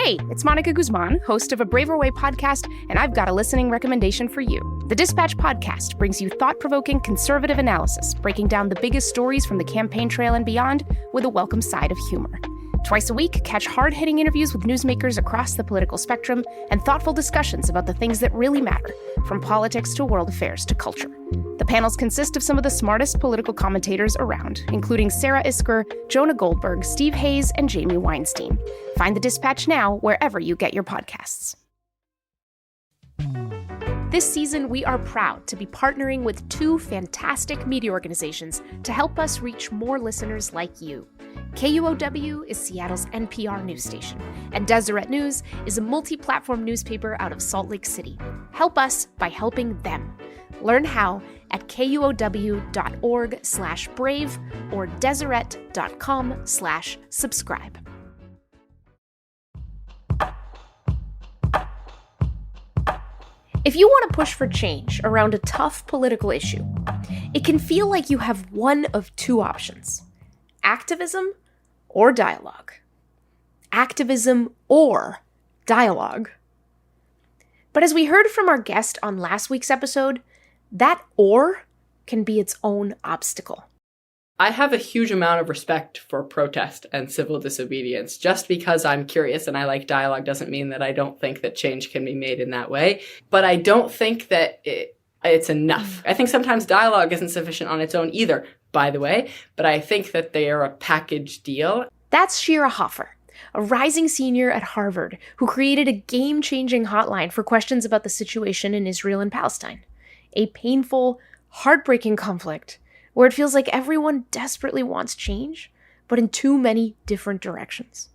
Hey, it's Monica Guzman, host of A Braver Way podcast, and I've got a listening recommendation for you. The Dispatch podcast brings you thought-provoking conservative analysis, breaking down the biggest stories from the campaign trail and beyond with a welcome side of humor. Twice a week, catch hard-hitting interviews with newsmakers across the political spectrum and thoughtful discussions about the things that really matter, from politics to world affairs to culture. The panels consist of some of the smartest political commentators around, including Sarah Isker, Jonah Goldberg, Steve Hayes, and Jamie Weinstein. Find The Dispatch now wherever you get your podcasts. This season, we are proud to be partnering with two fantastic media organizations to help us reach more listeners like you. KUOW is Seattle's NPR news station, and Deseret News is a multi-platform newspaper out of Salt Lake City. Help us by helping them. Learn how at kuow.org/brave or deseret.com/subscribe. If you want to push for change around a tough political issue, it can feel like you have one of two options: activism or dialogue. Activism or dialogue. But as we heard from our guest on last week's episode, that or can be its own obstacle. I have a huge amount of respect for protest and civil disobedience. Just because I'm curious and I like dialogue doesn't mean that I don't think that change can be made in that way. But I don't think that it's enough. I think sometimes dialogue isn't sufficient on its own either, by the way, but I think that they are a package deal. That's Shira Hoffer, a rising senior at Harvard who created a game-changing hotline for questions about the situation in Israel and Palestine. A painful, heartbreaking conflict where it feels like everyone desperately wants change, but in too many different directions.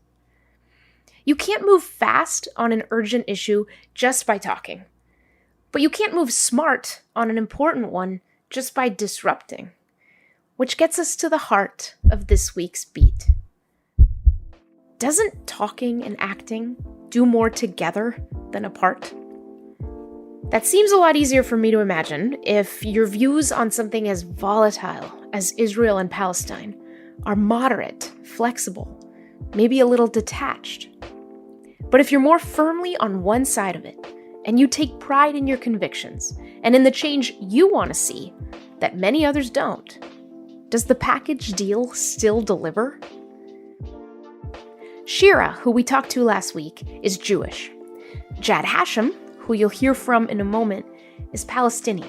You can't move fast on an urgent issue just by talking, but you can't move smart on an important one just by disrupting, which gets us to the heart of this week's beat. Doesn't talking and acting do more together than apart? That seems a lot easier for me to imagine if your views on something as volatile as Israel and Palestine are moderate, flexible, maybe a little detached. But if you're more firmly on one side of it, and you take pride in your convictions and in the change you want to see that many others don't, does the package deal still deliver? Shira, who we talked to last week, is Jewish. Jadd Hashem, who you'll hear from in a moment, is Palestinian.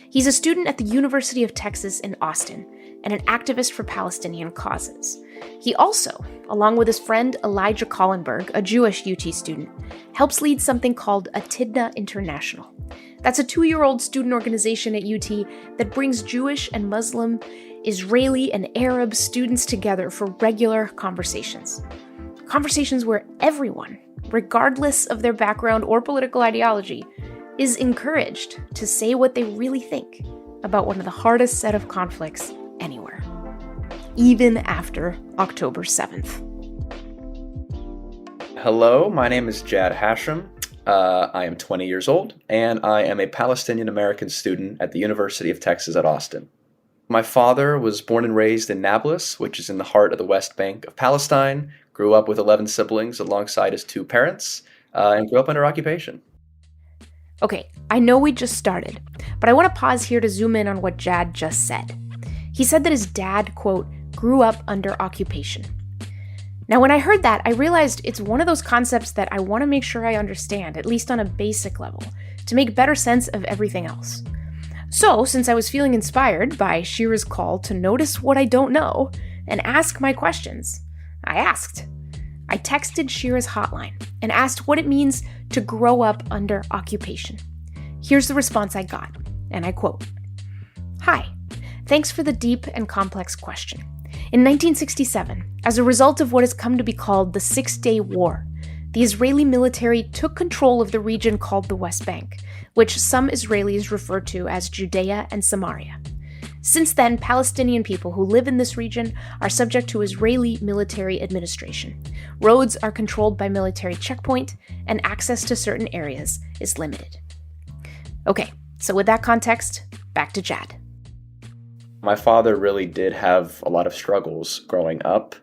He's a student at the University of Texas in Austin and an activist for Palestinian causes. He also, along with his friend Elijah Kallenberg, a Jewish UT student, helps lead something called Atidna International. That's a 2-year-old student organization at UT that brings Jewish and Muslim, Israeli and Arab students together for regular conversations. Conversations where everyone, regardless of their background or political ideology, is encouraged to say what they really think about one of the hardest set of conflicts anywhere, even after October 7th. Hello, my name is Jadd Hashem. I am 20 years old, and I am a Palestinian-American student at the University of Texas at Austin. My father was born and raised in Nablus, which is in the heart of the West Bank of Palestine, grew up with 11 siblings alongside his 2 parents, and grew up under occupation. Okay, I know we just started, but I want to pause here to zoom in on what Jadd just said. He said that his dad, quote, grew up under occupation. Now, when I heard that, I realized it's one of those concepts that I want to make sure I understand, at least on a basic level, to make better sense of everything else. So, since I was feeling inspired by Shira's call to notice what I don't know and ask my questions, I asked. I texted Shira's hotline and asked what it means to grow up under occupation. Here's the response I got, and I quote, "Hi, thanks for the deep and complex question. In 1967, as a result of what has come to be called the 6-Day War, the Israeli military took control of the region called the West Bank, which some Israelis refer to as Judea and Samaria. Since then, Palestinian people who live in this region are subject to Israeli military administration. Roads are controlled by military checkpoint, and access to certain areas is limited." Okay, so with that context, back to Jadd. My father really did have a lot of struggles growing up.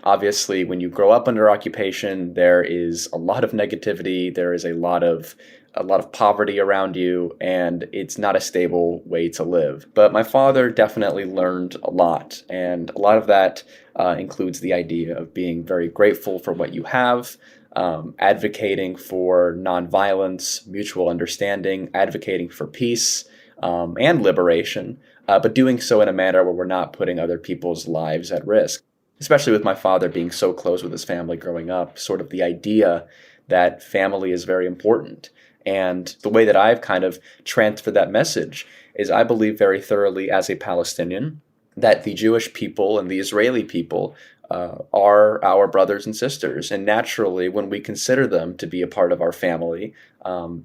Obviously, when you grow up under occupation, there is a lot of negativity. There is a lot of poverty around you, and it's not a stable way to live. But my father definitely learned a lot, and a lot of that includes the idea of being very grateful for what you have, advocating for nonviolence, mutual understanding, advocating for peace and liberation, but doing so in a manner where we're not putting other people's lives at risk. Especially with my father being so close with his family growing up, sort of the idea that family is very important. And the way that I've kind of transferred that message is I believe very thoroughly as a Palestinian that the Jewish people and the Israeli people are our brothers and sisters. And naturally, when we consider them to be a part of our family,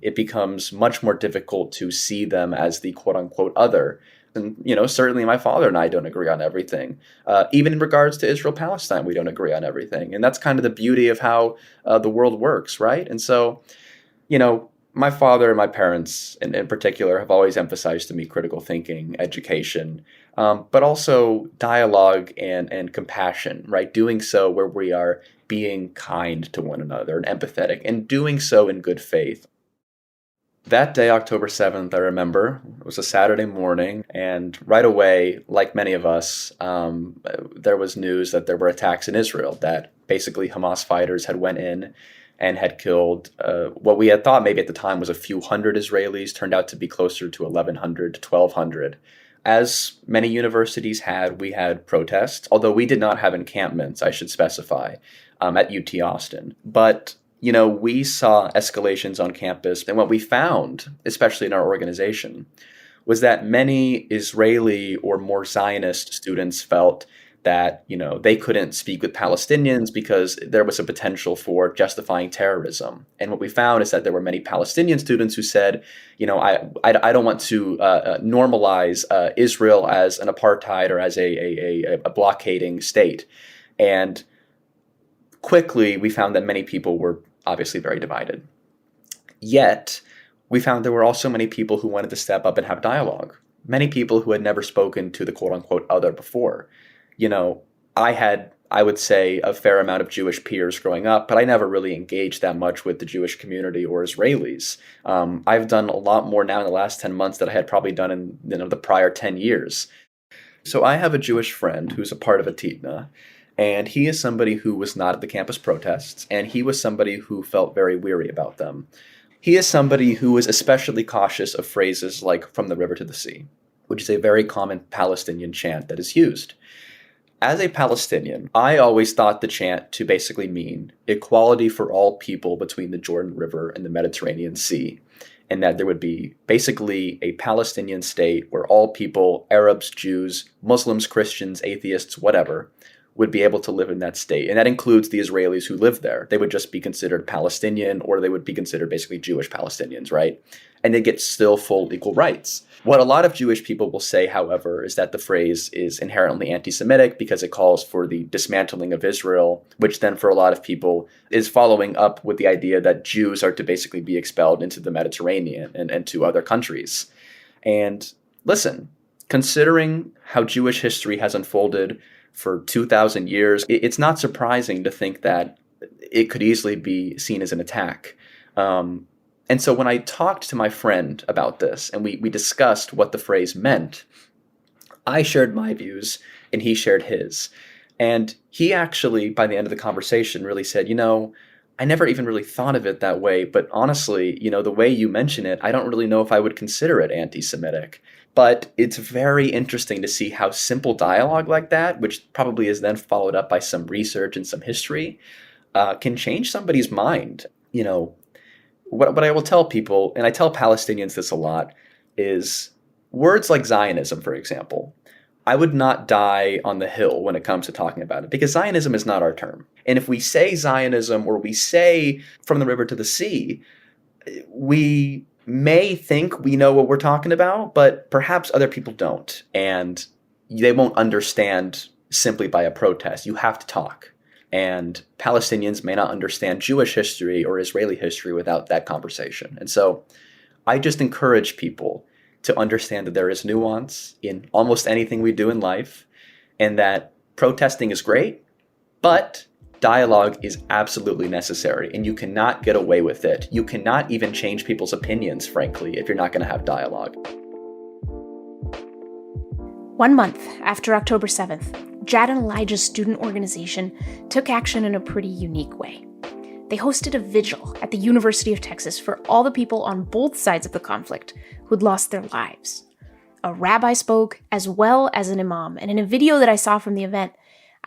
it becomes much more difficult to see them as the quote unquote other. And, certainly my father and I don't agree on everything. Even in regards to Israel-Palestine, we don't agree on everything. And that's kind of the beauty of how the world works, right? And so, my father and my parents in particular have always emphasized to me critical thinking, education, but also dialogue and compassion, right? Doing so where we are being kind to one another and empathetic, and doing so in good faith. That day, October 7th, I remember, it was a Saturday morning, and right away, like many of us, there was news that there were attacks in Israel, that basically Hamas fighters had went in and had killed what we had thought maybe at the time was a few hundred Israelis, turned out to be closer to 1,100 to 1,200. As many universities had, we had protests, although we did not have encampments, I should specify, at UT Austin. But we saw escalations on campus, and what we found, especially in our organization, was that many Israeli or more Zionist students felt that, they couldn't speak with Palestinians because there was a potential for justifying terrorism. And what we found is that there were many Palestinian students who said, I don't want to normalize Israel as an apartheid or as a blockading state. And quickly, we found that many people were obviously very divided. Yet, we found there were also many people who wanted to step up and have dialogue. Many people who had never spoken to the quote-unquote other before. I had, I would say, a fair amount of Jewish peers growing up, but I never really engaged that much with the Jewish community or Israelis. I've done a lot more now in the last 10 months than I had probably done in the prior 10 years. So I have a Jewish friend who's a part of Atitna, and he is somebody who was not at the campus protests, and he was somebody who felt very weary about them. He is somebody who is especially cautious of phrases like "from the river to the sea," which is a very common Palestinian chant that is used. As a Palestinian, I always thought the chant to basically mean equality for all people between the Jordan River and the Mediterranean Sea, and that there would be basically a Palestinian state where all people, Arabs, Jews, Muslims, Christians, atheists, whatever, would be able to live in that state. And that includes the Israelis who live there. They would just be considered Palestinian, or they would be considered basically Jewish Palestinians, right? And they get still full equal rights. What a lot of Jewish people will say, however, is that the phrase is inherently anti-Semitic because it calls for the dismantling of Israel, which then for a lot of people is following up with the idea that Jews are to basically be expelled into the Mediterranean and to other countries. And listen, considering how Jewish history has unfolded for 2,000 years, it's not surprising to think that it could easily be seen as an attack. And so when I talked to my friend about this and we discussed what the phrase meant, I shared my views and he shared his. And he actually, by the end of the conversation, really said, I never even really thought of it that way, but honestly, the way you mention it, I don't really know if I would consider it anti-Semitic. But it's very interesting to see how simple dialogue like that, which probably is then followed up by some research and some history, can change somebody's mind. What I will tell people, and I tell Palestinians this a lot, is words like Zionism, for example. I would not die on the hill when it comes to talking about it, because Zionism is not our term. And if we say Zionism or we say from the river to the sea, we may think we know what we're talking about, but perhaps other people don't. And they won't understand simply by a protest. You have to talk. And Palestinians may not understand Jewish history or Israeli history without that conversation. And so I just encourage people to understand that there is nuance in almost anything we do in life, and that protesting is great, But dialogue is absolutely necessary, and you cannot get away with it. You cannot even change people's opinions, frankly, if you're not going to have dialogue. 1 month after October 7th, Jadd and Elijah's student organization took action in a pretty unique way. They hosted a vigil at the University of Texas for all the people on both sides of the conflict who'd lost their lives. A rabbi spoke, as well as an imam, and in a video that I saw from the event,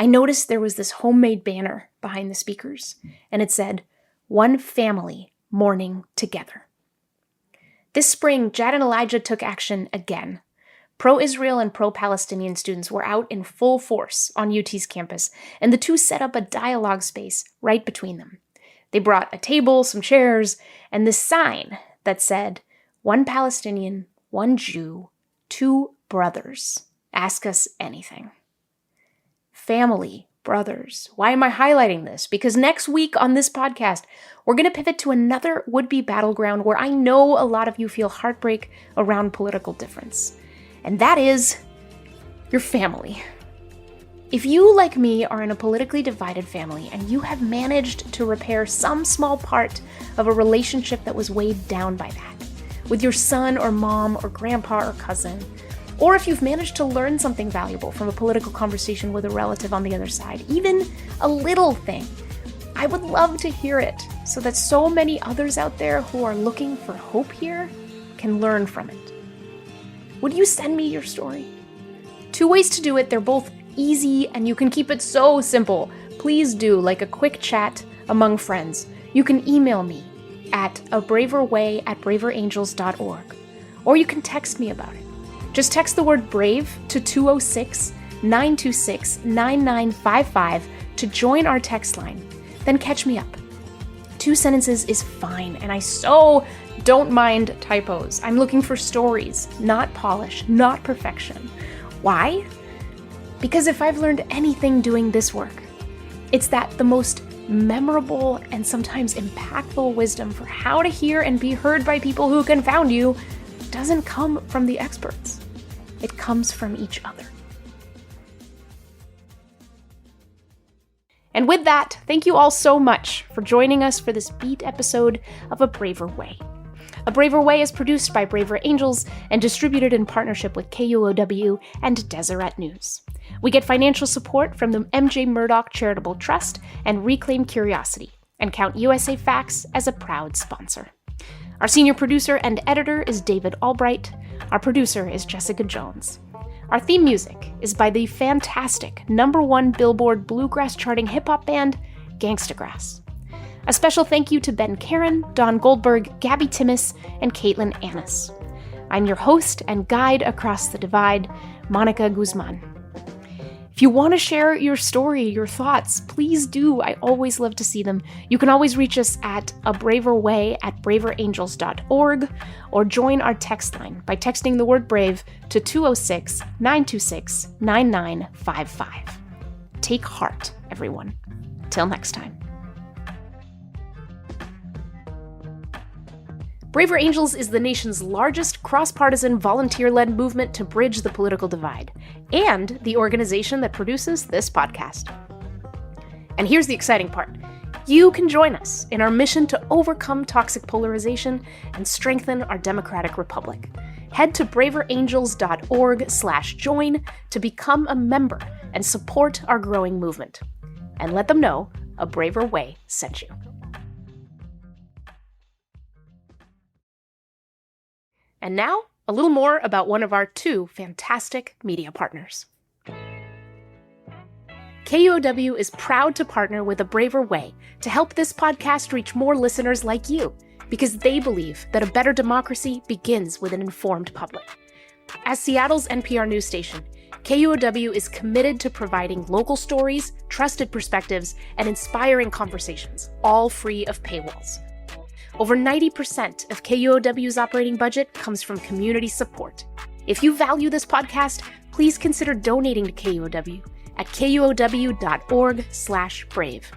I noticed there was this homemade banner behind the speakers, and it said, "One family mourning together." This spring, Jadd and Elijah took action again. Pro-Israel and pro-Palestinian students were out in full force on UT's campus, and the two set up a dialogue space right between them. They brought a table, some chairs, and this sign that said, "One Palestinian, one Jew, two brothers. Ask us anything." Family, brothers. Why am I highlighting this? Because next week on this podcast, we're going to pivot to another would-be battleground where I know a lot of you feel heartbreak around political difference. And that is your family. If you, like me, are in a politically divided family and you have managed to repair some small part of a relationship that was weighed down by that, with your son or mom or grandpa or cousin, or if you've managed to learn something valuable from a political conversation with a relative on the other side, even a little thing, I would love to hear it so that so many others out there who are looking for hope here can learn from it. Would you send me your story? 2 ways to do it. They're both easy and you can keep it so simple. Please do, like a quick chat among friends. You can email me at abraverway@braverangels.org, or you can text me about it. Just text the word BRAVE to 206-926-9955 to join our text line. Then catch me up. 2 sentences is fine, and I so don't mind typos. I'm looking for stories, not polish, not perfection. Why? Because if I've learned anything doing this work, it's that the most memorable and sometimes impactful wisdom for how to hear and be heard by people who confound you doesn't come from the experts. It comes from each other. And with that, thank you all so much for joining us for this beat episode of A Braver Way. A Braver Way is produced by Braver Angels and distributed in partnership with KUOW and Deseret News. We get financial support from the MJ Murdoch Charitable Trust and Reclaim Curiosity, and count USA Facts as a proud sponsor. Our senior producer and editor is David Albright. Our producer is Jessica Jones. Our theme music is by the fantastic #1 Billboard Bluegrass charting hip-hop band, Gangstagrass. A special thank you to Ben Karen, Don Goldberg, Gabby Timmis, and Caitlin Annis. I'm your host and guide across the divide, Monica Guzman. If you want to share your story, your thoughts, please do. I always love to see them. You can always reach us at abraverway@braverangels.org or join our text line by texting the word BRAVE to 206-926-9955. Take heart, everyone. Till next time. Braver Angels is the nation's largest cross-partisan volunteer-led movement to bridge the political divide, and the organization that produces this podcast. And here's the exciting part. You can join us in our mission to overcome toxic polarization and strengthen our democratic republic. Head to braverangels.org/join to become a member and support our growing movement. And let them know A Braver Way sent you. And now, a little more about one of our 2 fantastic media partners. KUOW is proud to partner with A Braver Way to help this podcast reach more listeners like you, because they believe that a better democracy begins with an informed public. As Seattle's NPR news station, KUOW is committed to providing local stories, trusted perspectives, and inspiring conversations, all free of paywalls. Over 90% of KUOW's operating budget comes from community support. If you value this podcast, please consider donating to KUOW at kuow.org/brave.